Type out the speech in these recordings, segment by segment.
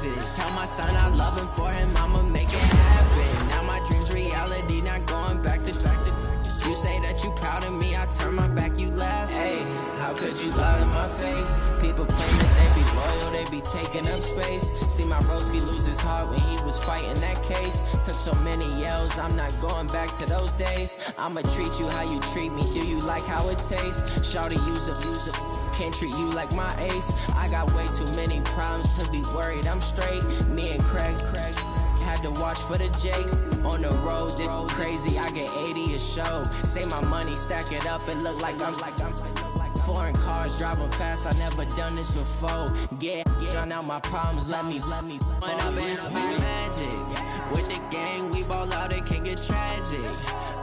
savage. Tell my son I love him, for him I'ma make it happen. Now my dream's reality, not going back to. You say that you proud of me, I turn my back, you laugh. Hey, how could you lie to my face? People claim that they be loyal, they be taking up space. See my broski lose his heart when he was fighting that case. Took so many yells, I'm not going back to those days. I'ma treat you how you treat me, do you like how it tastes? Shawty, use up, can't treat you like my ace. I got way too many problems to be worried, I'm straight. Me and Craig had to watch for the Jakes. On the road, this crazy, I get 80 a show. Say my money, stack it up, it look like I'm foreign cars, driving fast, I never done this before. Drown out my problems, let me When up and up is magic. With the gang, we ball out, it can get tragic.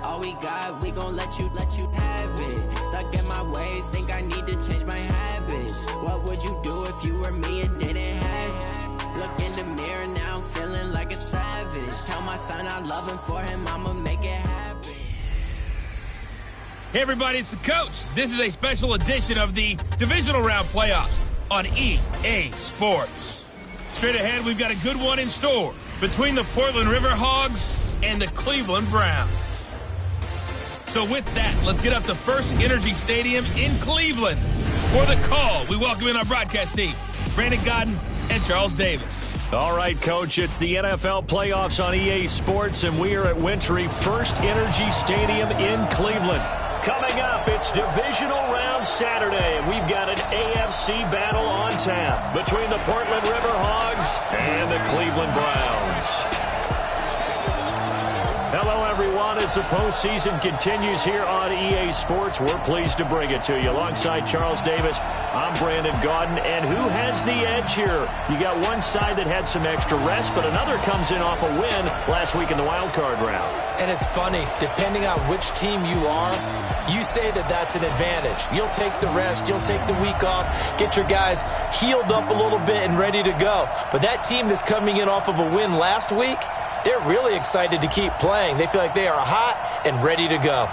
All we got, we gon' let you have it. Stuck in my ways, think I need to change my habits. What would you do if you were me and didn't have it? Look in the mirror now, I'm feeling like a savage. Tell my son I love him, for him I'ma make it happen. Hey everybody, it's the coach. This is a special edition of the divisional round playoffs on EA Sports. Straight ahead, we've got a good one in store between the Portland River Hogs and the Cleveland Browns. So with that, let's get up to First Energy Stadium in Cleveland. For the call, we welcome in our broadcast team, Brandon Godden and Charles Davis. All right, Coach, it's the NFL playoffs on EA Sports, and we are at Wintry First Energy Stadium in Cleveland. Coming up, it's divisional round Saturday, and we've got an AFC battle on tap between the Portland River Hogs and the Cleveland Browns. Hello, everyone. As the postseason continues here on EA Sports, we're pleased to bring it to you. Alongside Charles Davis, I'm Brandon Godden. And who has the edge here? You got one side that had some extra rest, but another comes in off a win last week in the wild card round. And it's funny, depending on which team you are, you say that that's an advantage. You'll take the rest, you'll take the week off, get your guys healed up a little bit and ready to go. But that team that's coming in off of a win last week, they're really excited to keep playing. They feel like they are hot and ready to go.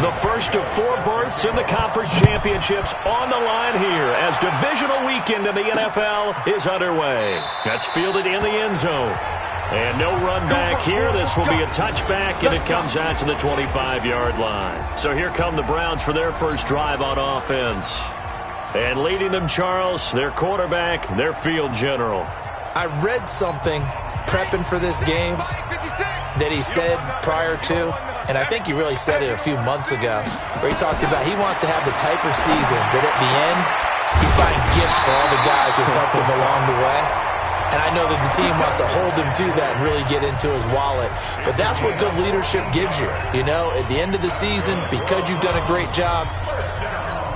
The first of four berths in the conference championships on the line here as divisional weekend in the NFL is underway. That's fielded in the end zone. And no run back here. This will be a touchback, and it comes out to the 25-yard line. So here come the Browns for their first drive on offense. And leading them, Charles, their quarterback, their field general. I read something prepping for this game that he said prior to, and I think he really said it a few months ago, where he talked about he wants to have the type of season that at the end, he's buying gifts for all the guys who helped him along the way. And I know that the team wants to hold him to that and really get into his wallet. But that's what good leadership gives you. You know, at the end of the season, because you've done a great job,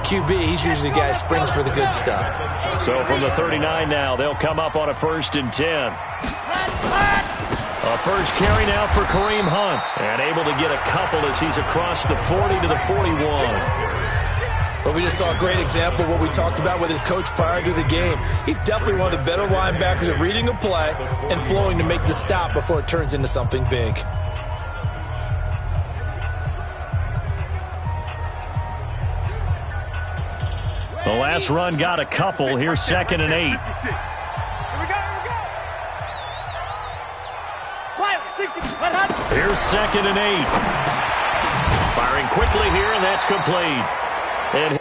QB, he's usually the guy who springs for the good stuff. So from the 39 now, they'll come up on a 1st and 10. A first carry now for Kareem Hunt. And able to get a couple as he's across the 40 to the 41. But we just saw a great example of what we talked about with his coach prior to the game. He's definitely one of the better linebackers at reading a play and flowing to make the stop before it turns into something big. The last run got a couple. Here's 2nd and 8. Here's 2nd and 8. Firing quickly here, and that's complete. And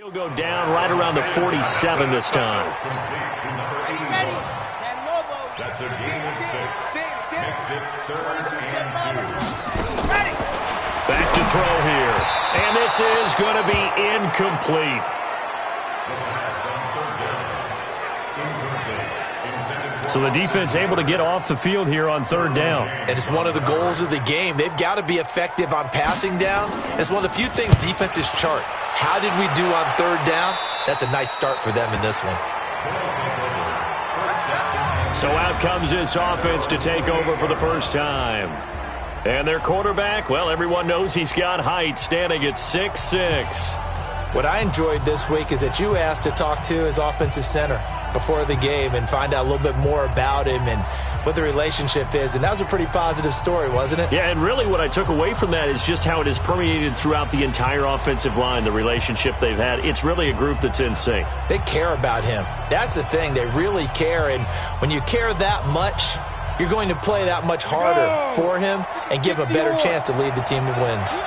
He'll go down right around the 47 this time. That's a gain of 6. Makes it 3rd and 2. Back to throw here. And this is going to be incomplete. So the defense able to get off the field here on 3rd down. And it's one of the goals of the game. They've got to be effective on passing downs. It's one of the few things defenses chart. How did we do on 3rd down? That's a nice start for them in this one. So out comes this offense to take over for the first time. And their quarterback, well, everyone knows he's got height, standing at 6'6". What I enjoyed this week is that you asked to talk to his offensive center before the game and find out a little bit more about him and what the relationship is. And that was a pretty positive story, wasn't it? Yeah, and really what I took away from that is just how it has permeated throughout the entire offensive line, the relationship they've had. It's really a group that's in sync. They care about him. That's the thing. They really care. And when you care that much, you're going to play that much harder for him and give him a better chance to lead the team that wins.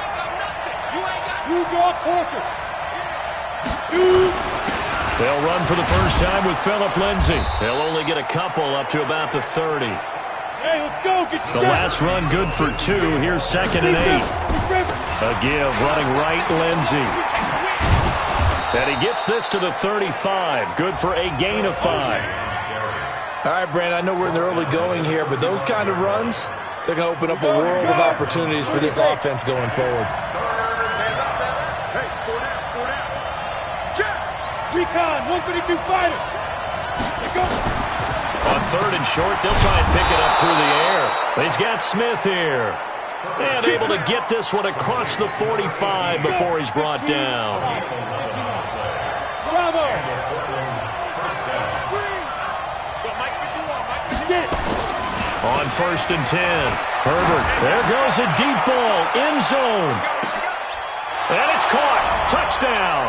They'll run for the first time with Phillip Lindsay. They'll only get a couple up to about the 30. Hey, let's go. The last run good for 2. Here's 2nd and 8. A give running right, Lindsay. And he gets this to the 35. Good for a gain of 5. All right, Brandon, I know we're in the early going here, but those kind of runs, they're going to open up a world of opportunities for this offense going forward. Recon, 132 fighter. On 3rd and short, they'll try and pick it up through the air. He's got Smith here. And able to get this one across the 45 before he's brought down. Bravo. On 1st and 10, Herbert. There goes a deep ball, end zone. And it's caught. Touchdown.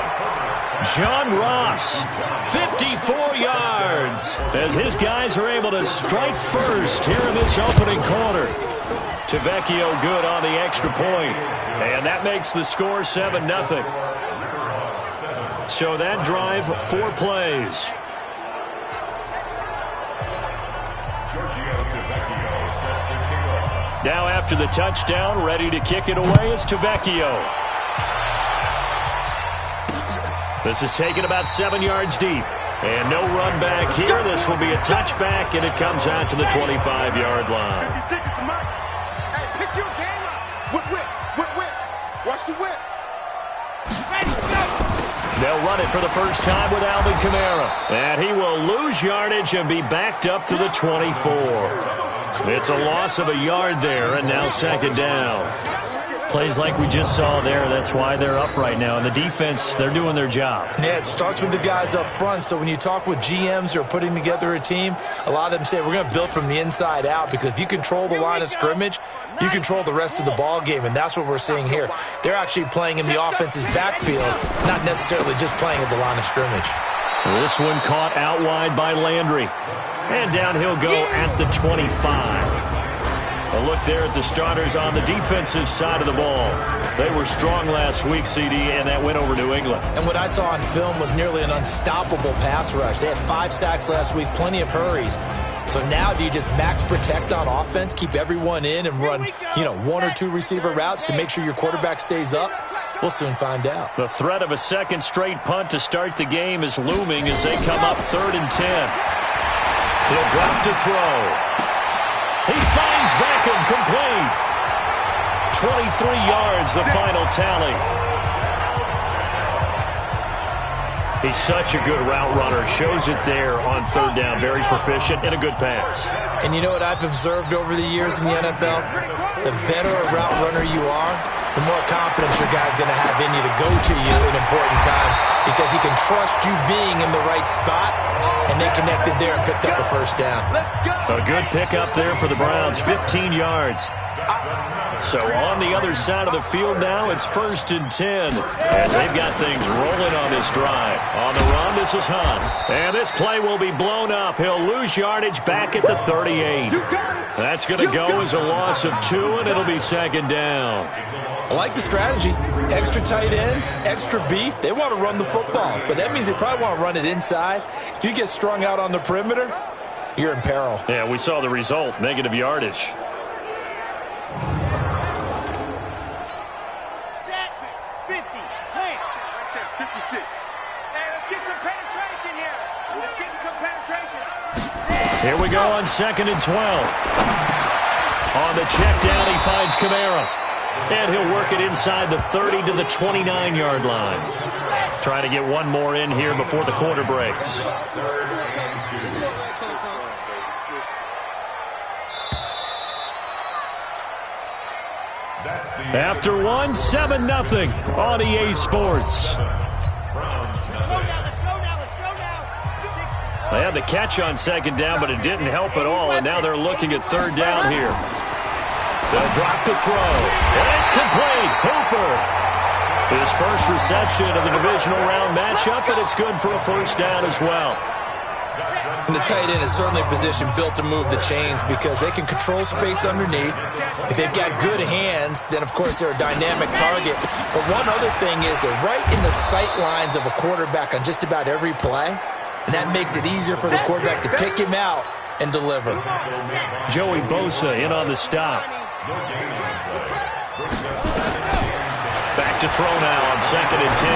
John Ross, 54 yards, as his guys are able to strike first here in this opening quarter. Tavecchio good on the extra point, and that makes the score 7-0. So that drive, 4 plays. Now after the touchdown, ready to kick it away is Tavecchio. This is taken about 7 yards deep. And no run back here. This will be a touchback, and it comes out to the 25-yard line. Hey, pick your game up. Whip. Watch the whip. They'll run it for the first time with Alvin Kamara. And he will lose yardage and be backed up to the 24. It's a loss of a yard there, and now 2nd down. Plays like we just saw there. That's why they're up right now. And the defense, they're doing their job. Yeah, it starts with the guys up front. So when you talk with GMs who are putting together a team, a lot of them say we're going to build from the inside out, because if you control the line of scrimmage, you control the rest of the ball game, and that's what we're seeing here. They're actually playing in the offense's backfield, not necessarily just playing at the line of scrimmage. This one caught out wide by Landry. And down he'll go at the 25. A look there at the starters on the defensive side of the ball. They were strong last week, CD, and that went over New England. And what I saw on film was nearly an unstoppable pass rush. They had 5 sacks last week, plenty of hurries. So now do you just max protect on offense, keep everyone in, and run, 1 or 2 receiver routes to make sure your quarterback stays up? We'll soon find out. The threat of a second straight punt to start the game is looming as they come up 3rd and 10. He'll drop to throw. He finds Beckham complete. 23 yards, the final tally. He's such a good route runner. Shows it there on 3rd down. Very proficient and a good pass. And you know what I've observed over the years in the NFL? The better a route runner you are, the more confidence your guy's going to have in you to go to you in important times, because he can trust you being in the right spot, and they connected there and picked up a first down. A good pickup there for the Browns, 15 yards. So on the other side of the field now, it's 1st and 10 as they've got things rolling on this drive. On the run, this is Hunt. And this play will be blown up. He'll lose yardage back at the 38. That's going to go as a loss of 2, and it'll be 2nd down. I like the strategy. Extra tight ends, extra beef. They want to run the football, but that means they probably want to run it inside. If you get strung out on the perimeter, you're in peril. Yeah, we saw the result, negative yardage. Here we go on 2nd and 12. On the check down, he finds Kamara. And he'll work it inside the 30 to the 29-yard line. Trying to get one more in here before the quarter breaks. After one, 7-0 on EA Sports. They had the catch on 2nd down, but it didn't help at all, and now they're looking at 3rd down here. They'll drop to throw, and it's complete. Hooper. His first reception of the divisional round matchup, but it's good for a 1st down as well. And the tight end is certainly a position built to move the chains because they can control space underneath. If they've got good hands, then, of course, they're a dynamic target. But one other thing is they're right in the sight lines of a quarterback on just about every play, and that makes it easier for the quarterback to pick him out and deliver. Joey Bosa in on the stop. Back to throw now on 2nd and 10.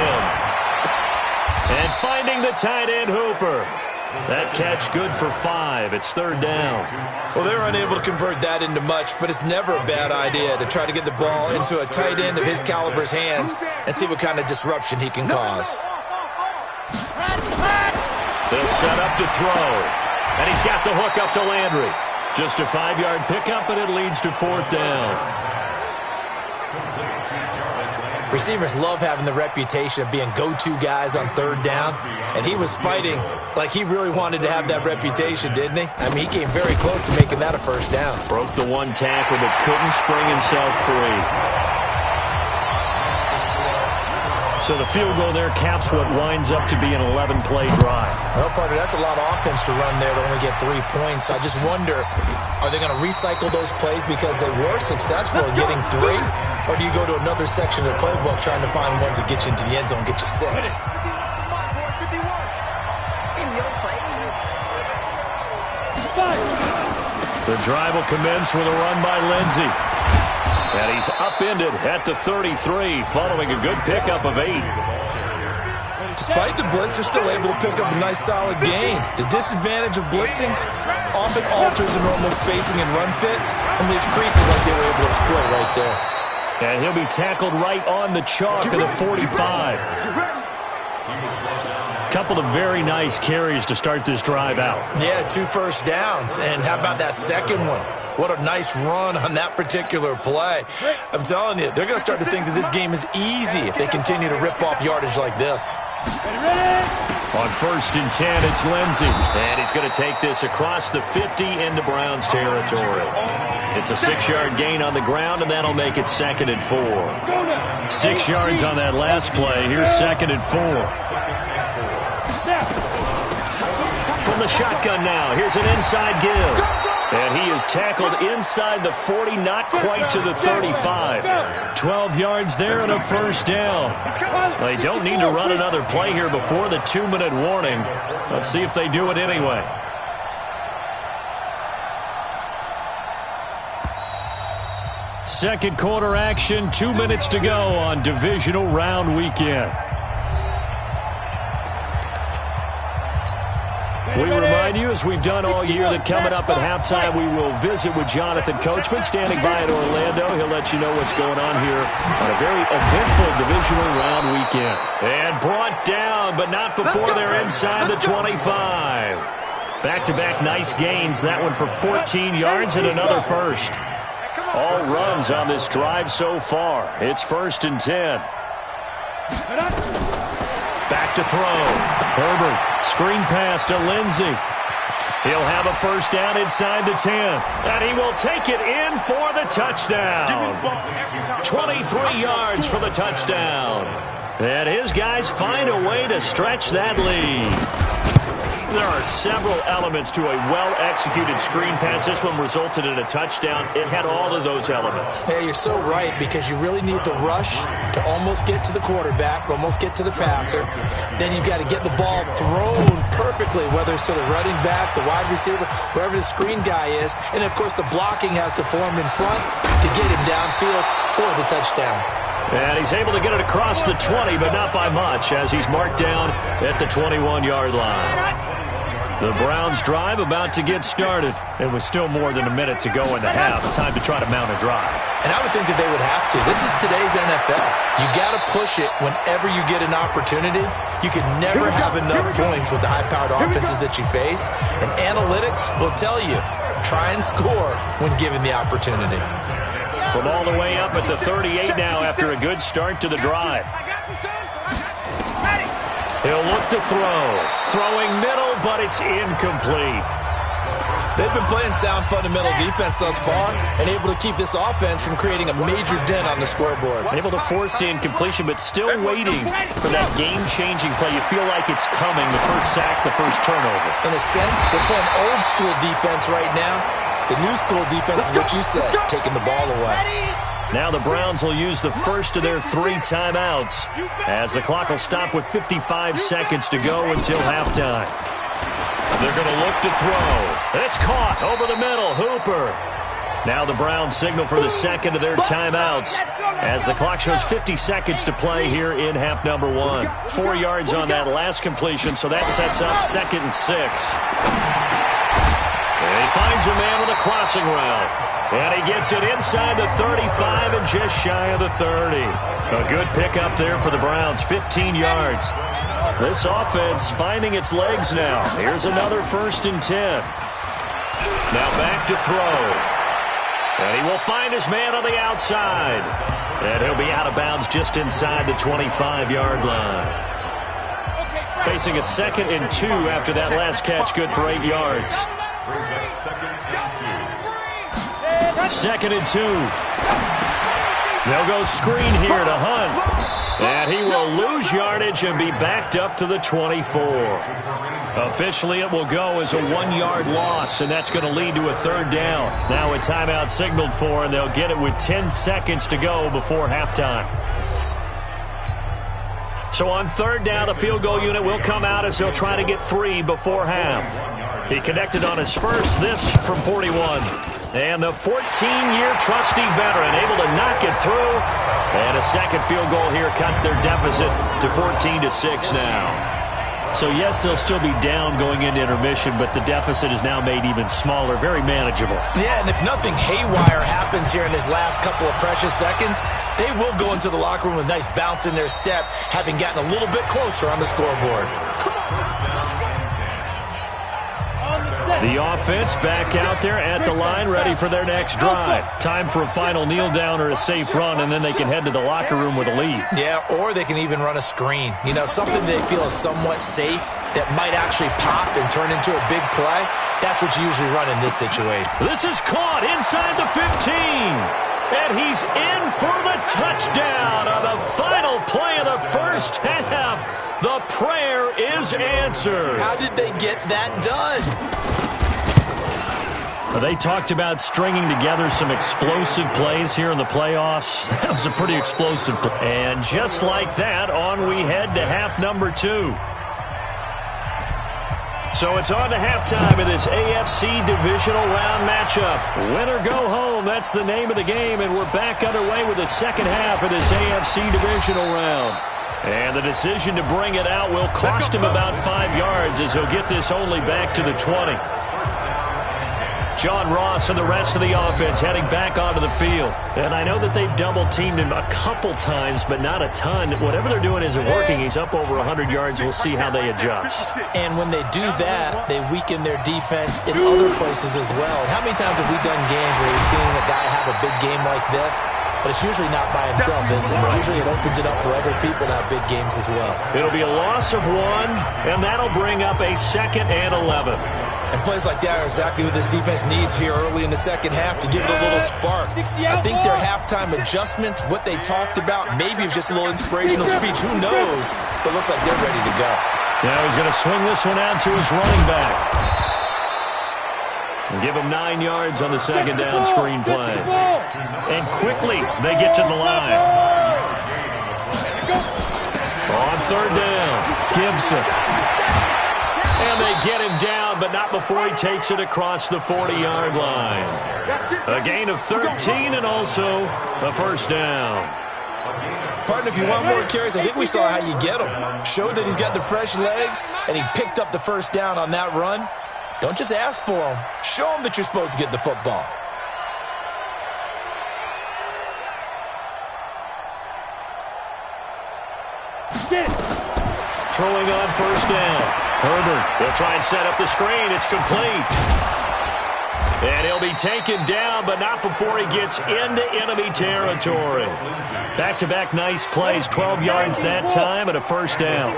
And finding the tight end, Hooper. That catch good for 5. It's 3rd down. Well, they're unable to convert that into much, but it's never a bad idea to try to get the ball into a tight end of his caliber's hands and see what kind of disruption he can cause. They'll set up to throw. And he's got the hook up to Landry. Just a 5-yard pickup, and it leads to 4th down. Receivers love having the reputation of being go-to guys on 3rd down, and he was fighting like he really wanted to have that reputation, didn't he? I mean, he came very close to making that a 1st down. Broke the one tackle, but couldn't spring himself free. So the field goal there caps what winds up to be an 11-play drive. Well, partner, that's a lot of offense to run there to only get 3 points. I just wonder, are they going to recycle those plays because they were successful in getting 3? Or do you go to another section of the playbook trying to find ones that get you into the end zone and get you 6? The drive will commence with a run by Lindsey. And he's upended at the 33 following a good pickup of 8. Despite the blitz, they're still able to pick up a nice solid gain. The disadvantage of blitzing often alters the normal spacing and run fits and leaves creases like they were able to exploit right there. And he'll be tackled right on the chalk of the 45. Couple of very nice carries to start this drive out. Yeah, 2 first downs. And how about that second one? What a nice run on that particular play. I'm telling you, they're going to start to think that this game is easy if they continue to rip off yardage like this. On 1st and 10, it's Lindsey. And he's going to take this across the 50 into Browns territory. It's a 6-yard gain on the ground, and that'll make it 2nd and 4. 6 yards on that last play. Here's 2nd and 4. From the shotgun now, here's an inside give. And he is tackled inside the 40, not quite to the 35. 12 yards there and a 1st down. They don't need to run another play here before the 2-minute warning. Let's see if they do it anyway. Second quarter action, 2 minutes to go on divisional round weekend. We remind you, as we've done all year, that coming up at halftime, we will visit with Jonathan Coachman, standing by in Orlando. He'll let you know what's going on here on a very eventful divisional round weekend. And brought down, but not before they're inside the 25. Back-to-back nice gains. That one for 14 yards and another 1st. All runs on this drive so far. It's 1st and 10. Back to throw. Herbert, screen pass to Lindsey. He'll have a first down inside the 10. And he will take it in for the touchdown. 23 yards for the touchdown. And his guys find a way to stretch that lead. There are several elements to a well-executed screen pass. This one resulted in a touchdown. It had all of those elements. Hey, you're so right, because you really need the rush to almost get to the quarterback, almost get to the passer. Then you've got to get the ball thrown perfectly, whether it's to the running back, the wide receiver, wherever the screen guy is. And, of course, the blocking has to form in front to get him downfield for the touchdown. And he's able to get it across the 20, but not by much, as he's marked down at the 21-yard line. The Browns' drive about to get started. It was still more than a minute to go in the half. Time to try to mount a drive. And I would think that they would have to. This is today's NFL. You got to push it whenever you get an opportunity. You can never have enough points with the high-powered offenses that you face. And analytics will tell you, try and score when given the opportunity. From all the way up at the 38 now after a good start to the drive. He'll look to throw. Throwing middle, but it's incomplete. They've been playing sound fundamental defense thus far and able to keep this offense from creating a major dent on the scoreboard. Able to force the incompletion, but still waiting for that game-changing play. You feel like it's coming, the first sack, the first turnover. In a sense, they're playing old-school defense right now. The new school defense is what you said, taking the ball away. Now the Browns will use the first of their 3 timeouts as the clock will stop with 55 seconds to go until halftime. They're going to look to throw. It's caught over the middle. Hooper. Now the Browns signal for the second of their timeouts as the clock shows 50 seconds to play here in half number 1. 4 yards on that last completion, so that sets up 2nd and 6. And he finds a man with a crossing route. And he gets it inside the 35 and just shy of the 30. A good pickup there for the Browns, 15 yards. This offense finding its legs now. Here's another 1st and 10. Now back to throw. And he will find his man on the outside. And he'll be out of bounds just inside the 25-yard line. Facing a 2nd and 2 after that last catch, good for 8 yards. 2nd and 2. They'll go screen here to Hunt. And he will lose yardage and be backed up to the 24. Officially, it will go as a 1-yard loss, and that's going to lead to a 3rd down. Now a timeout signaled for, and they'll get it with 10 seconds to go before halftime. So on 3rd down, the field goal unit will come out as he'll try to get 3 before half. He connected on his first, this from 41. And the 14-year trusty veteran able to knock it through. And a second field goal here cuts their deficit to 14-6 now. So, yes, they'll still be down going into intermission, but the deficit is now made even smaller, very manageable. Yeah, and if nothing haywire happens here in his last couple of precious seconds, they will go into the locker room with a nice bounce in their step, having gotten a little bit closer on the scoreboard. The offense back out there at the line, ready for their next drive. Time for a final kneel down or a safe run, and then they can head to the locker room with a lead. Yeah, or they can even run a screen. You know, something they feel is somewhat safe that might actually pop and turn into a big play. That's what you usually run in this situation. This is caught inside the 15. And he's in for the touchdown on the final play of the first half. The prayer is answered. How did they get that done? They talked about stringing together some explosive plays here in the playoffs. That was a pretty explosive play. And just like that, on we head to half number 2. So it's on to halftime of this AFC divisional round matchup. Win or go home, that's the name of the game, and we're back underway with the second half of this AFC divisional round. And the decision to bring it out will cost him about 5 yards as he'll get this only back to the 20. John Ross and the rest of the offense heading back onto the field. And I know that they've double-teamed him a couple times, but not a ton. Whatever they're doing isn't working. He's up over 100 yards. We'll see how they adjust. And when they do that, they weaken their defense in other places as well. And how many times have we done games where we've seen a guy have a big game like this? But it's usually not by himself, is it? Right. Usually it opens it up for other people to have big games as well. It'll be a loss of 1, and that'll bring up a 2nd and 11. And plays like that are exactly what this defense needs here early in the second half to give it a little spark. I think their halftime adjustments, what they talked about, maybe it was just a little inspirational speech. Who knows? But it looks like they're ready to go. Yeah, he's going to swing this one out to his running back. And give him 9 yards on the second down screen play. And quickly they get to the line. On third down, Gibson. And they get him down, but not before he takes it across the 40-yard line. A gain of 13 and also a first down. Partner, if you want more carries, I think we saw how you get him. Showed that he's got the fresh legs, and he picked up the first down on that run. Don't just ask for him. Show him that you're supposed to get the football. Throwing on first down. Herbert will try and set up the screen. It's complete. And he'll be taken down, but not before he gets into enemy territory. Back-to-back nice plays, 12 yards that time and a first down.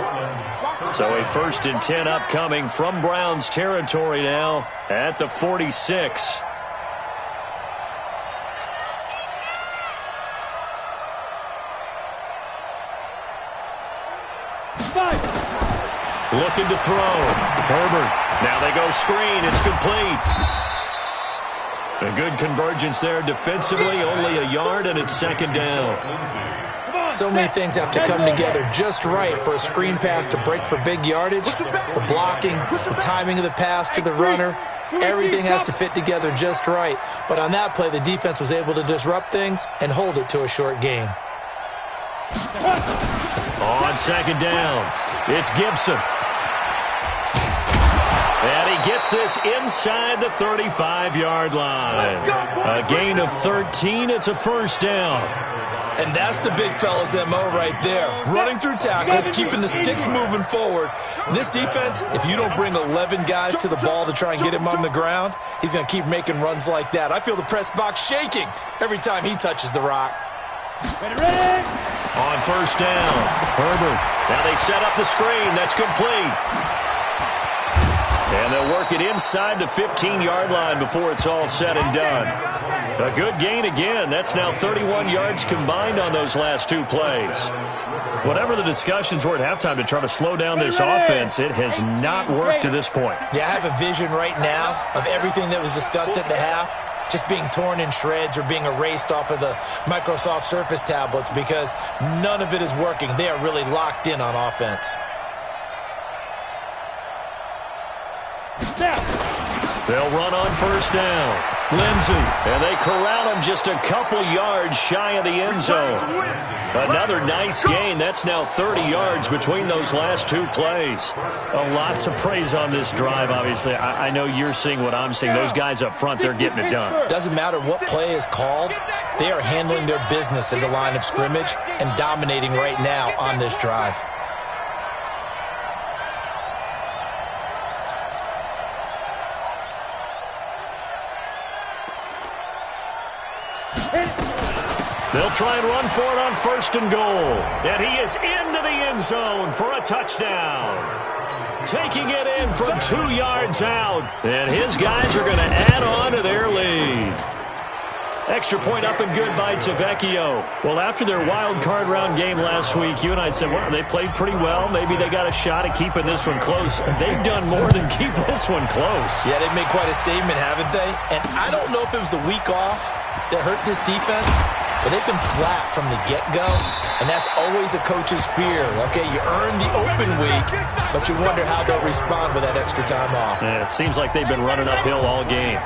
So a 1st and 10 upcoming from Browns territory now at the 46. Looking to throw. Herbert. Now they go screen. It's complete. A good convergence there defensively. Only a yard, and it's second down. So many things have to come together just right for a screen pass to break for big yardage. The blocking, the timing of the pass to the runner, everything has to fit together just right. But on that play, the defense was able to disrupt things and hold it to a short gain. On second down, it's Gibson. And he gets this inside the 35-yard line. A gain of 13. It's a first down. And that's the big fella's MO right there. Running through tackles, keeping the sticks moving forward. This defense, if you don't bring 11 guys to the ball to try and get him on the ground, he's going to keep making runs like that. I feel the press box shaking every time he touches the rock. Ready. On first down, Herbert. Now they set up the screen. That's complete. And they'll work it inside the 15-yard line before it's all said and done. A good gain again. That's now 31 yards combined on those last 2 plays. Whatever the discussions were at halftime to try to slow down this offense, it has not worked to this point. Yeah, I have a vision right now of everything that was discussed at the half just being torn in shreds or being erased off of the Microsoft Surface tablets because none of it is working. They are really locked in on offense. They'll run on first down. Lindsey, and they corral him just a couple yards shy of the end zone. Another nice gain. That's now 30 yards between those last 2 plays. A lot to praise on this drive, obviously. I know you're seeing what I'm seeing. Those guys up front, they're getting it done. Doesn't matter what play is called. They are handling their business at the line of scrimmage and dominating right now on this drive. They'll try and run for it on first and goal. And he is into the end zone for a touchdown. Taking it in from 2 yards out. And his guys are going to add on to their lead. Extra point up and good by Tavecchio. Well, after their wild card round game last week, you and I said, well, they played pretty well. Maybe they got a shot at keeping this one close. They've done more than keep this one close. Yeah, they've made quite a statement, haven't they? And I don't know if it was the week off that hurt this defense, but they've been flat from the get-go, and that's always a coach's fear. Okay, you earn the open week, but you wonder how they'll respond with that extra time off. Yeah, it seems like they've been running uphill all game.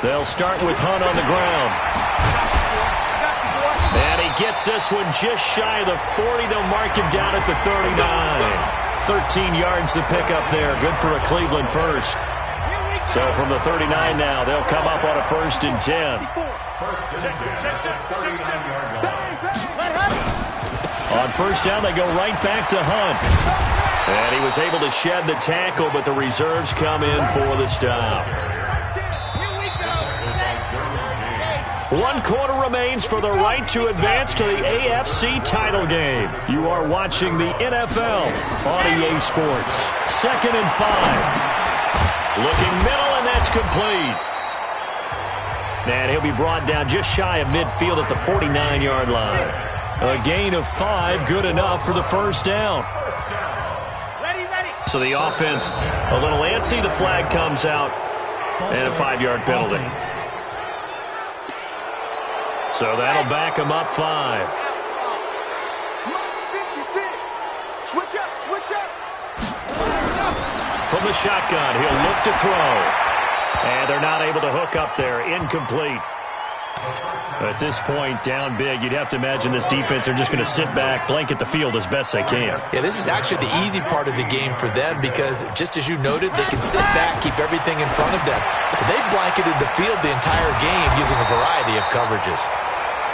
They'll start with Hunt on the ground. And he gets this one just shy of the 40. They'll mark him down at the 39. 13 yards to pick up there. Good for a Cleveland first. So from the 39 now, they'll come up on a 1st and 10. On first down, they go right back to Hunt. And he was able to shed the tackle, but the reserves come in for the stop. 1 quarter remains for the right to advance to the AFC title game. You are watching the NFL on EA Sports. 2nd and 5. Looking middle, and that's complete. And he'll be brought down just shy of midfield at the 49-yard line. A gain of 5, good enough for the first down. So the offense a little antsy. The flag comes out, and a 5-yard penalty. So that'll back him up 5. Switch up. From the shotgun, he'll look to throw. And they're not able to hook up there. Incomplete. At this point, down big, you'd have to imagine this defense are just going to sit back, blanket the field as best they can. Yeah, this is actually the easy part of the game for them because, just as you noted, they can sit back, keep everything in front of them. But they blanketed the field the entire game using a variety of coverages.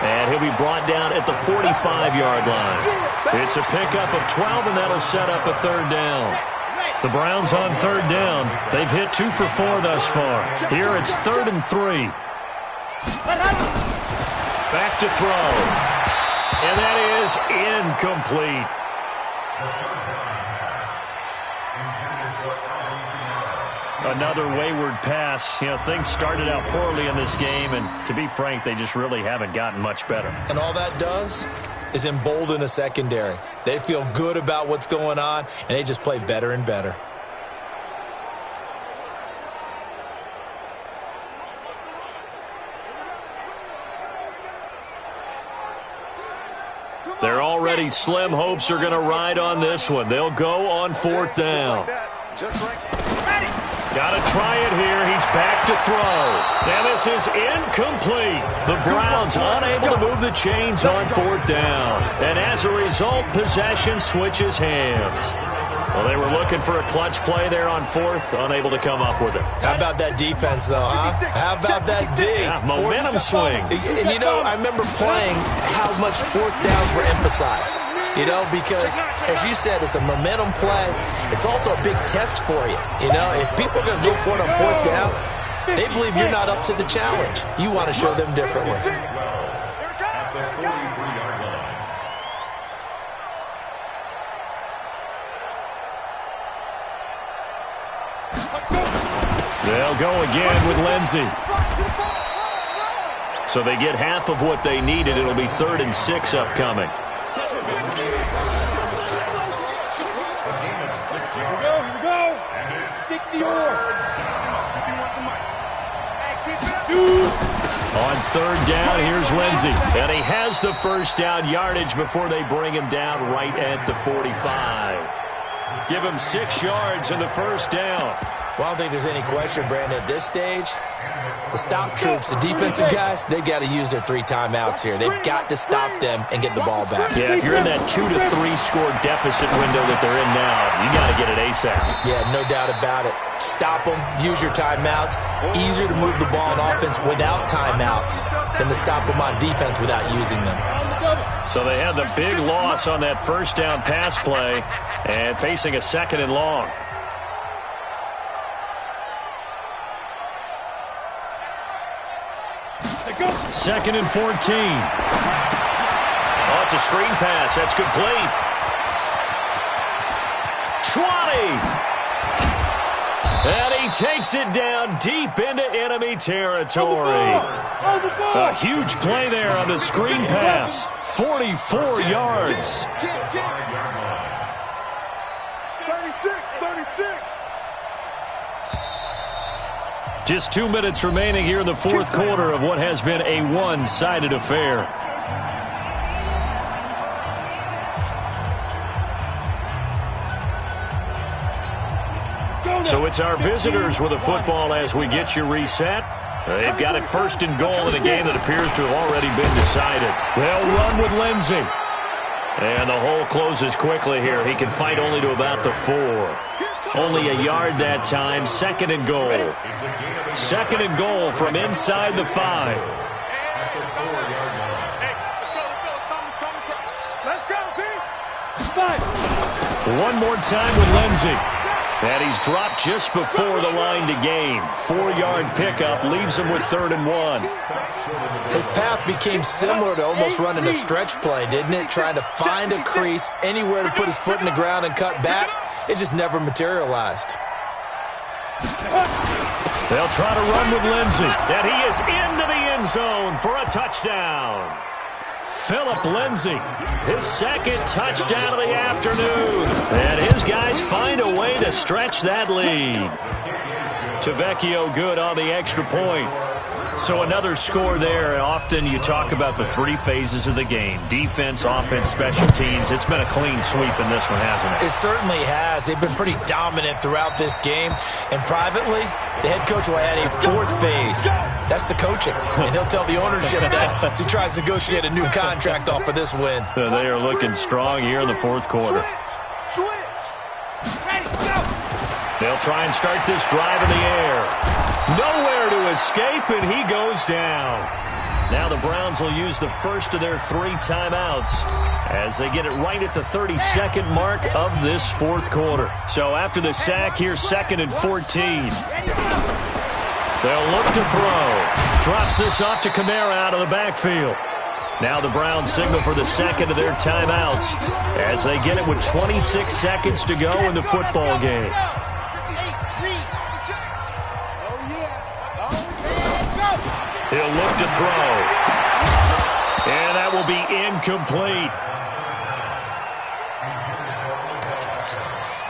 And he'll be brought down at the 45-yard line. It's a pickup of 12, and that'll set up a 3rd down. The Browns on 3rd down. They've hit 2 for 4 thus far. Here it's 3rd and 3. Back to throw. And that is incomplete. Another wayward pass. You know, things started out poorly in this game, and to be frank, they just really haven't gotten much better. And all that does is embolden a secondary. They feel good about what's going on, and they just play better and better. They're already slim hopes are going to ride on this one. They'll go on 4th down. Got to try it here. He's back to throw. Now this is incomplete. The Browns unable to move the chains on 4th down. And as a result, possession switches hands. Well, they were looking for a clutch play there on 4th, unable to come up with it. How about that defense, though, huh? How about that D? Yeah, momentum swing. And, you know, I remember playing how much 4th downs were emphasized. You know, because, as you said, it's a momentum play. It's also a big test for you. You know, if people are going to go for it on 4th down, they believe you're not up to the challenge. You want to show them differently. They'll go again with Lindsey. So they get half of what they needed. It'll be 3rd and 6 upcoming. Here we go. 60 On 3rd down, here's Lindsey. And he has the first down yardage before they bring him down right at the 45. Give him 6 yards in the first down. Well, I don't think there's any question, Brandon, at this stage. The stop troops, the defensive guys, they got to use their 3 timeouts here. They've got to stop them and get the ball back. Yeah, if you're in that 2 to 3 score deficit window that they're in now, you got to get it ASAP. Yeah, no doubt about it. Stop them, use your timeouts. Easier to move the ball on offense without timeouts than to stop them on defense without using them. So they had the big loss on that first down pass play and facing a 2nd and long. Second and 14. Oh, it's a screen pass. That's complete. 20. And he takes it down deep into enemy territory. A huge play there on the screen pass. 44 yards. 36. Just 2 minutes remaining here in the 4th quarter of what has been a one-sided affair. So it's our visitors with the football as we get you reset. They've got it 1st and goal in a game that appears to have already been decided. They'll run with Lindsey. And the hole closes quickly here. He can fight only to about the 4. Only a yard that time. 2nd and goal. 2nd and goal from inside the 5. Let's go, team. One more time with Lindsey. And he's dropped just before the line to gain. 4-yard pickup leaves him with 3rd and 1. His path became similar to almost running a stretch play, didn't it? Trying to find a crease, anywhere to put his foot in the ground and cut back. It just never materialized. They'll try to run with Lindsey, and he is into the end zone for a touchdown. Philip Lindsey, his 2nd touchdown of the afternoon. And his guys find a way to stretch that lead. Tavecchio good on the extra point. So another score there. Often you talk about the 3 phases of the game. Defense, offense, special teams. It's been a clean sweep in this one, hasn't it? It certainly has. They've been pretty dominant throughout this game. And privately, the head coach will add a 4th phase. That's the coaching. And he'll tell the ownership that as he tries to negotiate a new contract off of this win. They are looking strong here in the 4th quarter. Switch. Ready, go. They'll try and start this drive in the air. Nowhere to escape, and he goes down. Now the Browns will use the first of their 3 timeouts as they get it right at the 32nd mark of this 4th quarter. So after the sack, here's 2nd and 14. They'll look to throw. Drops this off to Kamara out of the backfield. Now the Browns signal for the 2nd of their timeouts as they get it with 26 seconds to go in the football game. He'll look to throw. And that will be incomplete.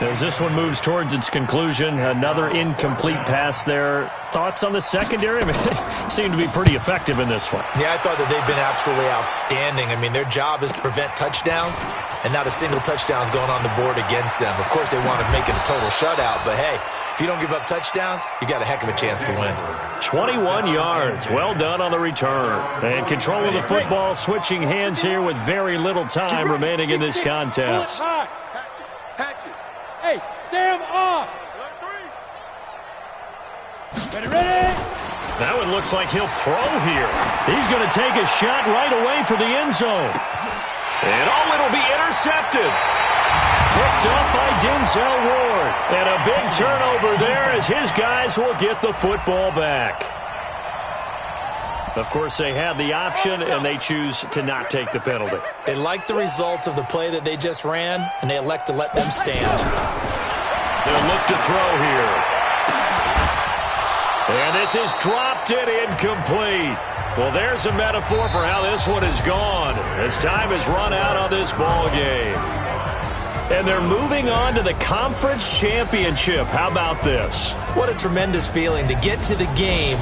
As this one moves towards its conclusion, another incomplete pass there. Thoughts on the secondary? I mean, they seem to be pretty effective in this one. Yeah, I thought that they've been absolutely outstanding. I mean, their job is to prevent touchdowns, and not a single touchdown's going on the board against them. Of course, they want to make it a total shutout, but hey, if you don't give up touchdowns, you got a heck of a chance to win. 21 yards. Well done on the return. And control of the football, switching hands here with very little time remaining in this contest. Patch it. Hey, Sam off. Ready? That one looks like he'll throw here. He's going to take a shot right away for the end zone. And it'll be intercepted. Picked up by Denzel Ward. And a big turnover there as his guys will get the football back. Of course, they have the option, and they choose to not take the penalty. They like the results of the play that they just ran, and they elect to let them stand. They'll look to throw here. And this is dropped and incomplete. Well, there's a metaphor for how this one is gone as time has run out on this ball game. And they're moving on to the conference championship. How about this? What a tremendous feeling to get to the game,